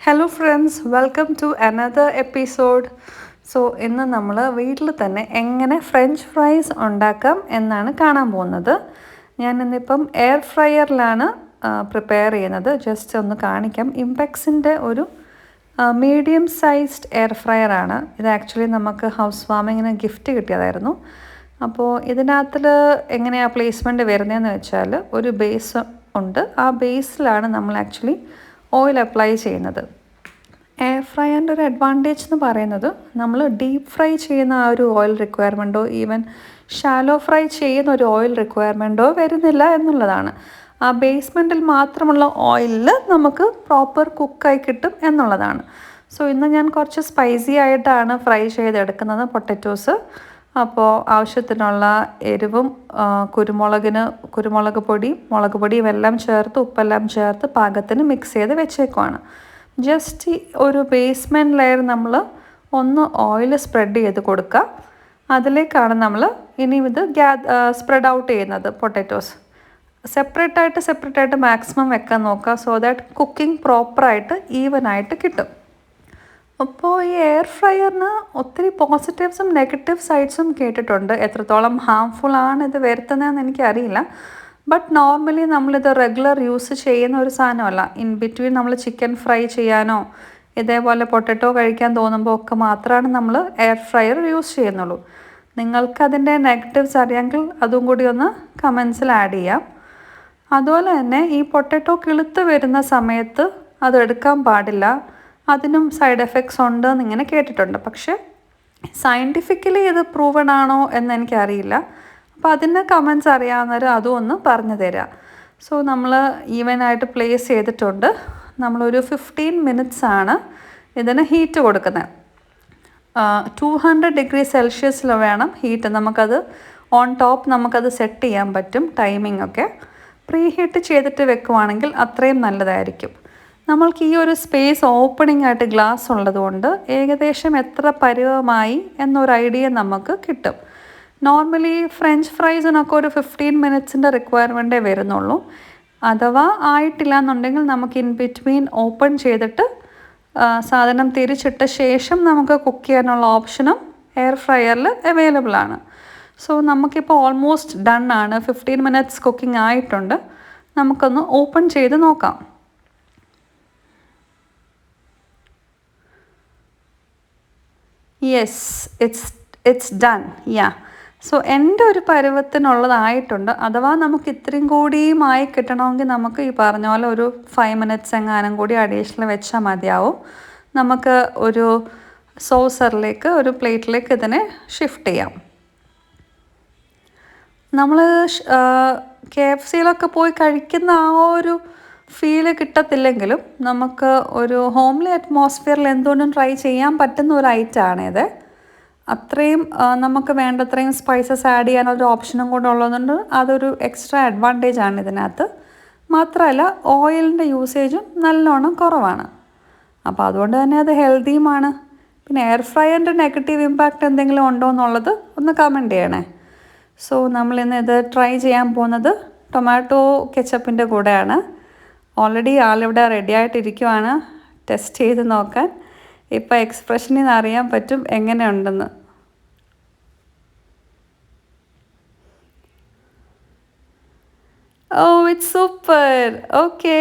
Hello friends, welcome to another episode. So ഇന്ന് നമ്മൾ വീട്ടിൽ തന്നെ എങ്ങനെ ഫ്രഞ്ച് ഫ്രൈസ് ഉണ്ടാക്കാം എന്നാണ് കാണാൻ പോകുന്നത്. ഞാൻ ഇന്നിപ്പം എയർ ഫ്രയറിലാണ് പ്രിപ്പയർ ചെയ്യുന്നത്. ജസ്റ്റ് ഒന്ന് കാണിക്കാം. ഇംപെക്സിൻ്റെ ഒരു മീഡിയം സൈസ്ഡ് എയർ ഫ്രയറാണ് ഇത്. ആക്ച്വലി നമുക്ക് ഹൗസ് വാമിങ്ങിന് ഗിഫ്റ്റ് കിട്ടിയതായിരുന്നു. അപ്പോൾ ഇതിനകത്തിൽ എങ്ങനെയാണ് പ്ലേസ്മെൻറ്റ് വരുന്നതെന്ന് വെച്ചാൽ, ഒരു ബേസ് ഉണ്ട്. ആ ബേസിലാണ് നമ്മൾ ആക്ച്വലി ഓയിൽ അപ്ലൈ ചെയ്യുന്നത്. എയർ ഫ്രയറിൻ്റെ ഒരു അഡ്വാൻറ്റേജ് എന്ന് പറയുന്നത്, നമ്മൾ ഡീപ്പ് ഫ്രൈ ചെയ്യുന്ന ആ ഒരു ഓയിൽ റിക്വയർമെൻറ്റോ ഈവൻ ഷാലോ ഫ്രൈ ചെയ്യുന്ന ഒരു ഓയിൽ റിക്വയർമെൻറ്റോ വരുന്നില്ല എന്നുള്ളതാണ്. ആ ബേസ്മെൻറ്റിൽ മാത്രമുള്ള ഓയിലിൽ നമുക്ക് പ്രോപ്പർ കുക്കായി കിട്ടും എന്നുള്ളതാണ്. സോ ഇന്ന് ഞാൻ കുറച്ച് സ്പൈസി ആയിട്ടാണ് ഫ്രൈ ചെയ്തെടുക്കുന്നത് പൊട്ടറ്റോസ്. അപ്പോൾ ആവശ്യത്തിനുള്ള എരിവും കുരുമുളക് പൊടിയും എല്ലാം ചേർത്ത്, ഉപ്പെല്ലാം ചേർത്ത് പാകത്തിന് മിക്സ് ചെയ്ത് വെച്ചേക്കുവാണ്. ജസ്റ്റ് ഒരു ബേസ്മെൻറ്റ് ലെയർ നമ്മൾ ഒന്ന് ഓയിൽ സ്പ്രെഡ് ചെയ്ത് കൊടുക്കുക. അതിലേക്കാണ് നമ്മൾ ഇനി ഇത് സ്പ്രെഡ് ഔട്ട് ചെയ്യുന്നത്. പൊട്ടറ്റോസ് സെപ്പറേറ്റായിട്ട് മാക്സിമം വെക്കാൻ നോക്കുക, സോ ദാറ്റ് കുക്കിംഗ് പ്രോപ്പറായിട്ട് ഈവനായിട്ട് കിട്ടും. അപ്പോൾ ഈ എയർ ഫ്രയറിന് ഒത്തിരി പോസിറ്റീവ്സും നെഗറ്റീവ് സൈഡ്സും കേട്ടിട്ടുണ്ട്. എത്രത്തോളം ഹാംഫുൾ ആണ് ഇത് വരുത്തുന്നതെന്ന് എനിക്കറിയില്ല. ബട്ട് നോർമലി നമ്മളിത് റെഗുലർ യൂസ് ചെയ്യുന്ന ഒരു സാധനമല്ല. ഇൻ ബിറ്റ്വീൻ നമ്മൾ ചിക്കൻ ഫ്രൈ ചെയ്യാനോ ഇതേപോലെ പൊട്ടറ്റോ കഴിക്കാൻ തോന്നുമ്പോൾ ഒക്കെ മാത്രമാണ് നമ്മൾ എയർ ഫ്രയർ യൂസ് ചെയ്യുന്നുള്ളൂ. നിങ്ങൾക്കതിൻ്റെ നെഗറ്റീവ്സ് അറിയാമെങ്കിൽ അതും കൂടി ഒന്ന് കമൻസിൽ ആഡ് ചെയ്യാം. അതുപോലെ തന്നെ ഈ പൊട്ടറ്റോ കിളുത്ത് വരുന്ന സമയത്ത് അതെടുക്കാൻ പാടില്ല, അതിനും സൈഡ് എഫക്ട്സ് ഉണ്ട് എന്നിങ്ങനെ കേട്ടിട്ടുണ്ട്. പക്ഷേ സയൻറ്റിഫിക്കലി ഇത് പ്രൂവൺ ആണോ എന്ന് എനിക്കറിയില്ല. അപ്പോൾ അതിന് കമൻസ് അറിയാവുന്നവർ അതും ഒന്ന് പറഞ്ഞു തരാം. സോ നമ്മൾ ഈവനായിട്ട് പ്ലേസ് ചെയ്തിട്ടുണ്ട്. നമ്മളൊരു 15 minutes ആണ് ഇതിന് ഹീറ്റ് കൊടുക്കുന്നത്. 200 degree സെൽഷ്യസിൽ വേണം ഹീറ്റ്. നമുക്കത് ഓൺ ടോപ്പ് നമുക്കത് സെറ്റ് ചെയ്യാൻ പറ്റും. ടൈമിംഗ് ഒക്കെ പ്രീ ഹീറ്റ് ചെയ്തിട്ട് വെക്കുവാണെങ്കിൽ അത്രയും നല്ലതായിരിക്കും. നമ്മൾക്ക് ഈ ഒരു സ്പേസ് ഓപ്പണിംഗ് ആയിട്ട് ഗ്ലാസ് ഉള്ളതുകൊണ്ട് ഏകദേശം എത്ര പരുവമായി എന്നൊരു ഐഡിയ നമുക്ക് കിട്ടും. നോർമലി ഫ്രഞ്ച് ഫ്രൈസിനൊക്കെ ഒരു 15 minutesൻ്റെ റിക്വയർമെൻറ്റേ വരുന്നുള്ളൂ. അഥവാ ആയിട്ടില്ല എന്നുണ്ടെങ്കിൽ നമുക്ക് ഇൻ ബിറ്റ്വീൻ ഓപ്പൺ ചെയ്തിട്ട് സാധനം തിരിച്ചിട്ട ശേഷം നമുക്ക് കുക്ക് ചെയ്യാനുള്ള ഓപ്ഷനും എയർ ഫ്രയറിൽ അവൈലബിൾ ആണ്. സോ നമുക്കിപ്പോൾ ഓൾമോസ്റ്റ് ഡൺ ആണ്. 15 minutes കുക്കിംഗ് ആയിട്ടുണ്ട്. നമുക്കൊന്ന് ഓപ്പൺ ചെയ്ത് നോക്കാം. Yes, it's done. Yeah, so എൻ്റെ ഒരു പരുവത്തിനുള്ളതായിട്ടുണ്ട്. അഥവാ നമുക്ക് ഇത്രയും കൂടിയുമായി കിട്ടണമെങ്കിൽ നമുക്ക് ഈ പറഞ്ഞ പോലെ ഒരു 5 minutes എങ്ങാനും കൂടി അഡീഷണൽ വെച്ചാൽ മതിയാവും. നമുക്ക് ഒരു സോസറിലേക്ക്, ഒരു പ്ലേറ്റിലേക്ക് ഇതിനെ ഷിഫ്റ്റ് ചെയ്യാം. നമ്മൾ KFCയിലൊക്കെ പോയി കഴിക്കുന്ന ആ ഒരു ഫീല് കിട്ടത്തില്ലെങ്കിലും നമുക്ക് ഒരു ഹോംലി അറ്റ്മോസ്ഫിയറിൽ എന്തുകൊണ്ടും ട്രൈ ചെയ്യാൻ പറ്റുന്ന ഒരു ഐറ്റമാണിത്. അത്രയും നമുക്ക് വേണ്ടത്രയും സ്പൈസസ് ആഡ് ചെയ്യാനൊരു ഓപ്ഷനും കൂടെ ഉള്ളതുകൊണ്ട് അതൊരു എക്സ്ട്രാ അഡ്വാൻറ്റേജ് ആണ് ഇതിനകത്ത്. മാത്രമല്ല ഓയിലിൻ്റെ യൂസേജും നല്ലോണം കുറവാണ്. അപ്പോൾ അതുകൊണ്ട് തന്നെ അത് ഹെൽത്തിയുമാണ്. പിന്നെ എയർ ഫ്രയറിൻ്റെ നെഗറ്റീവ് ഇമ്പാക്റ്റ് എന്തെങ്കിലും ഉണ്ടോ എന്നുള്ളത് ഒന്ന് കമൻറ്റ് ചെയ്യണേ. സോ നമ്മളിന്ന് ഇത് ട്രൈ ചെയ്യാൻ പോകുന്നത് ടൊമാറ്റോ കെച്ചപ്പിൻ്റെ കൂടെയാണ്. ഓൾറെഡി ആളിവിടെ റെഡി ആയിട്ടിരിക്കുവാണ് ടെസ്റ്റ് ചെയ്ത് നോക്കാൻ. ഇപ്പോൾ എക്സ്പ്രഷനിൽ നിന്ന് അറിയാൻ പറ്റും എങ്ങനെയുണ്ടെന്ന്. ഓ, ഇറ്റ്സ് സൂപ്പർ. ഓക്കേ.